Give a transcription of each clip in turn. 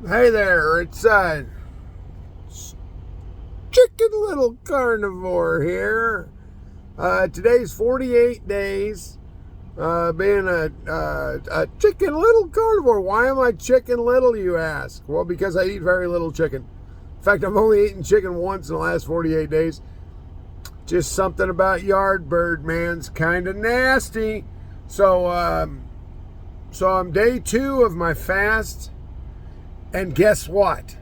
Hey there, it's Chicken Little Carnivore here. Today's 48 days being a Chicken Little Carnivore. Why am I Chicken Little, you ask? Well, because I eat very little chicken. In fact, I've only eaten chicken once in the last 48 days. Just something about yard bird, man's kind of nasty. So I'm day 2 of my fast. And guess what?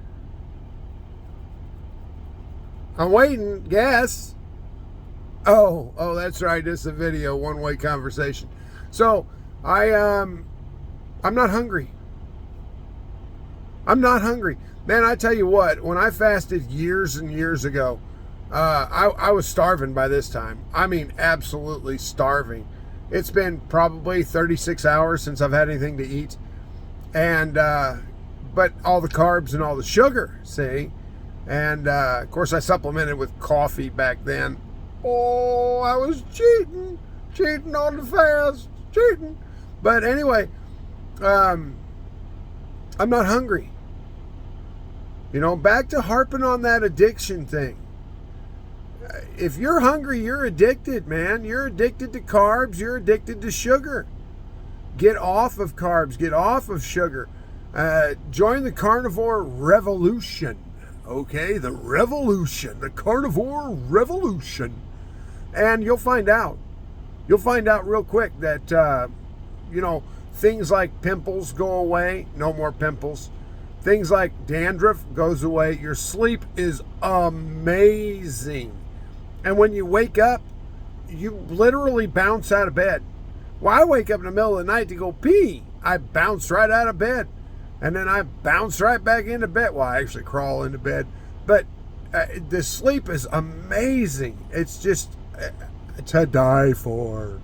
I'm waiting. Guess. Oh, that's right. This is a video, one-way conversation. So I'm not hungry. I'm not hungry, man. I tell you what. When I fasted years and years ago, I was starving by this time. I mean, absolutely starving. It's been probably 36 hours since I've had anything to eat, and but all the carbs and all the sugar, see? And, of course, I supplemented with coffee back then. Oh, I was cheating on the fast, cheating. But anyway, I'm not hungry. You know, back to harping on that addiction thing. If you're hungry, you're addicted, man. You're addicted to carbs. You're addicted to sugar. Get off of carbs. Get off of sugar. Join the carnivore revolution. Okay, the revolution, the carnivore revolution. And you'll find out. You'll find out real quick that, things like pimples go away. No more pimples. Things like dandruff goes away. Your sleep is amazing. And when you wake up, you literally bounce out of bed. Well, I wake up in the middle of the night to go pee. I bounce right out of bed. And then I bounce right back into bed. Well, I actually crawl into bed. But the sleep is amazing. It's just to die for.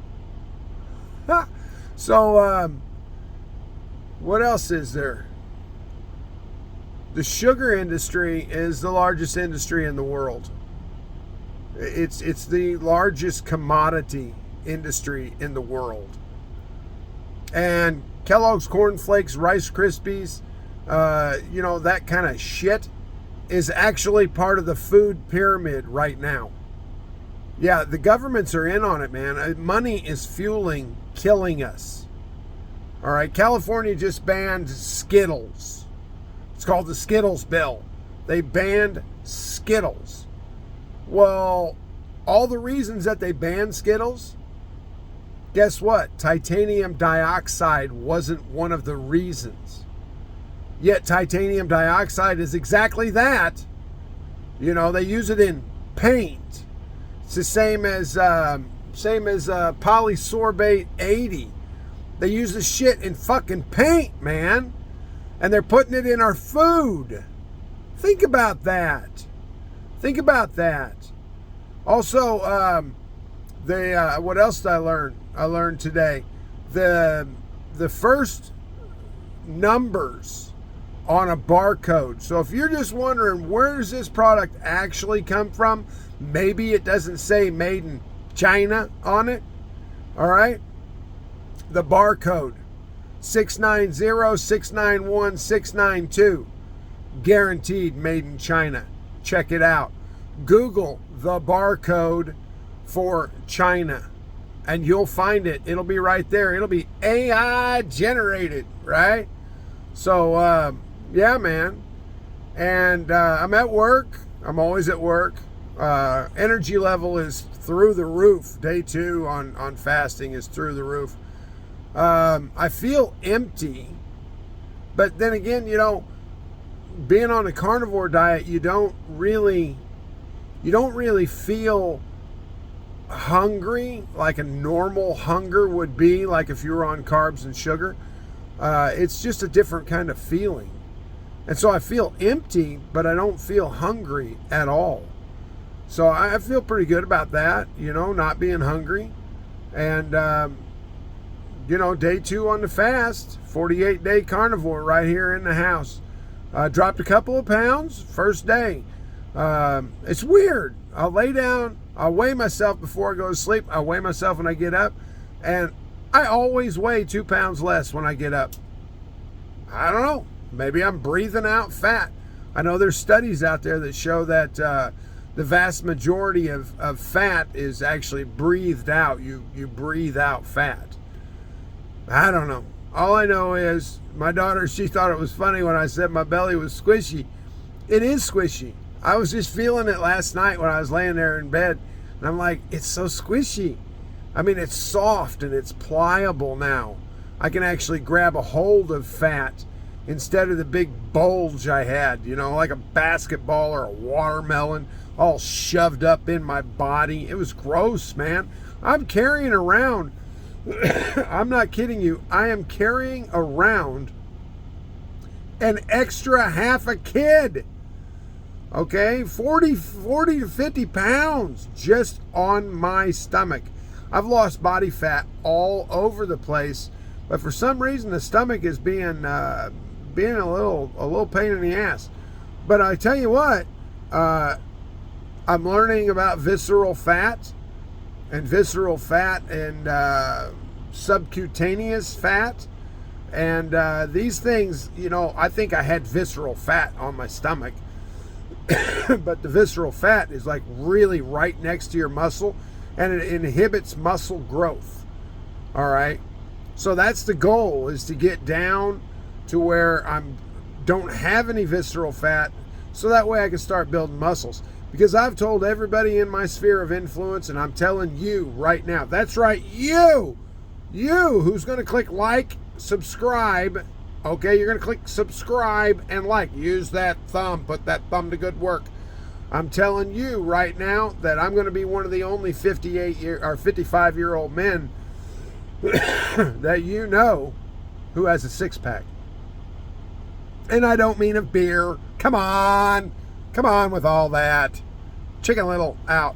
So, what else is there? The sugar industry is the largest industry in the world. It's the largest commodity industry in the world. And Kellogg's Corn Flakes, Rice Krispies, that kind of shit is actually part of the food pyramid right now. Yeah, the governments are in on it, man. Money is fueling killing us. All right, California just banned Skittles. It's called the Skittles bill. They banned Skittles. Well, all the reasons that they banned Skittles, guess what? Titanium dioxide wasn't one of the reasons. Yet titanium dioxide is exactly that. You know, they use it in paint. It's the same as polysorbate 80. They use the shit in fucking paint, man. And they're putting it in our food. Think about that. Think about that. Also, what else did I learn? I learned today the first numbers on a barcode. So if you're just wondering where does this product actually come from, maybe it doesn't say made in China on it. All right, the barcode 690 691 692, guaranteed made in China. Check it out. Google the barcode for China and you'll find it. It'll be right there. It'll be AI generated, right? So, yeah, man. And I'm at work. I'm always at work. Energy level is through the roof. Day 2 on fasting is through the roof. I feel empty. But then again, being on a carnivore diet, you don't really feel hungry like a normal hunger would be, like if you were on carbs and sugar. It's just a different kind of feeling. And so I feel empty, but I don't feel hungry at all. So I feel pretty good about that, not being hungry. And, day 2 on the fast, 48-day carnivore right here in the house. Dropped a couple of pounds first day. It's weird. I'll lay down, I'll weigh myself before I go to sleep. I weigh myself when I get up, and I always weigh 2 pounds less when I get up. I don't know. Maybe I'm breathing out fat. I know there's studies out there that show that the vast majority of fat is actually breathed out. You breathe out fat. I don't know. All I know is my daughter, she thought it was funny when I said my belly was squishy. It is squishy. I was just feeling it last night when I was laying there in bed. And I'm like, it's so squishy. I mean, it's soft and it's pliable now. I can actually grab a hold of fat instead of the big bulge I had, like a basketball or a watermelon all shoved up in my body. It was gross, man. I'm carrying around, I'm not kidding you, I am carrying around an extra half a kid. Okay, 40 to 50 pounds just on my stomach. I've lost body fat all over the place, but for some reason the stomach is being a little pain in the ass. But I tell you what, I'm learning about visceral fat and subcutaneous fat. And these things, I think I had visceral fat on my stomach. But the visceral fat is like really right next to your muscle, and it inhibits muscle growth. All right. So that's the goal, is to get down to where don't have any visceral fat, so that way I can start building muscles. Because I've told everybody in my sphere of influence, and I'm telling you right now, that's right, you who's going to click like, subscribe. Okay, you're going to click subscribe and like. Use that thumb. Put that thumb to good work. I'm telling you right now that I'm going to be one of the only 55-year-old men that who has a six-pack. And I don't mean of beer. Come on with all that. Chicken Little out.